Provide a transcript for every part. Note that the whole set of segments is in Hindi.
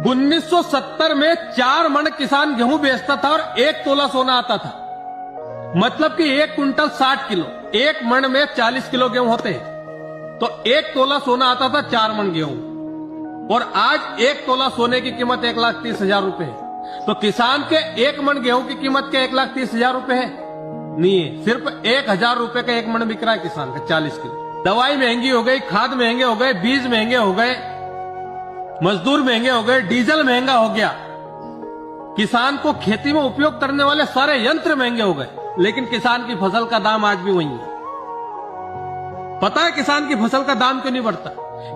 1970 में 4 मन किसान गेहूं बेचता था और 1 तोला सोना आता था। मतलब कि 1 कुंटल 60 किलो, 1 मन में 40 किलो गेहूं होते हैं, तो 1 तोला सोना आता था 4 मन गेहूं। और आज 1 तोला सोने की कीमत 1,30,000 रुपए है। तो किसान के 1 मन गेहूं की कीमत क्या 1,30,000 रुपए है? नहीं है, सिर्फ 1,000 रुपए का 1 मन बिक रहा है किसान का 40 किलो। दवाई महंगी हो गई, खाद महंगे हो गए, बीज महंगे हो गए, मजदूर महंगे हो गए, डीजल महंगा हो गया। किसान को खेती में उपयोग करने वाले सारे यंत्र महंगे हो गए, लेकिन किसान की फसल का दाम आज भी वही है। पता है किसान की फसल का दाम क्यों नहीं बढ़ता?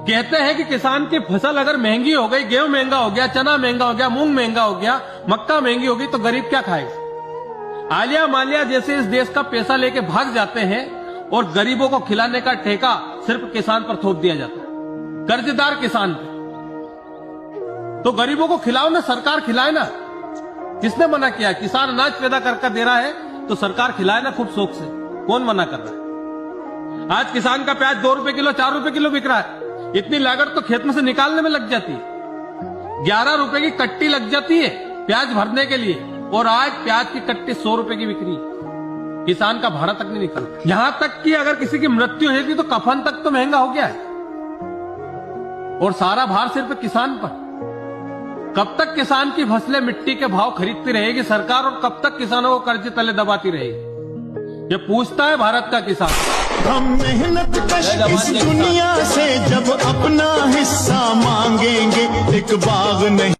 कहते हैं कि किसान की फसल अगर महंगी हो गई, गेहूं महंगा हो गया, चना महंगा हो गया, मूंग महंगा हो गया, मक्का महंगी होगी, तो गरीब क्या खाएगा? आलिया मालिया जैसे इस देश का पैसा लेके भाग जाते हैं और गरीबों को खिलाने का ठेका सिर्फ किसान पर थोप दिया जाता है, कर्जदार किसान पे। तो गरीबों को खिलाओ ना, सरकार खिलाए ना। किसने मना किया? किसान अनाज पैदा करके दे रहा है तो सरकार खिलाए ना खूब शौक से। कौन मना कर रहा है? आज किसान का प्याज 2 रुपए किलो, 4 रुपए किलो बिक रहा है। इतनी लागत तो खेत में से निकालने में लग जाती है। 11 रुपए की कट्टी लग जाती है प्याज भरने के लिए, और आज प्याज की कट्टी 100 रुपए की बिक्री। किसान का भाड़ा तक नहीं निकलता। यहां तक कि अगर किसी की मृत्यु होगी तो कफन तक तो महंगा हो गया है, और सारा भार सिर्फ किसान पर। कब तक किसान की फसलें मिट्टी के भाव खरीदती रहेगी सरकार, और कब तक किसानों को कर्ज तले दबाती रहेगी? ये पूछता है भारत का किसान। हम मेहनत कश इस दुनिया से जब अपना हिस्सा मांगेंगे, एक बाग नहीं।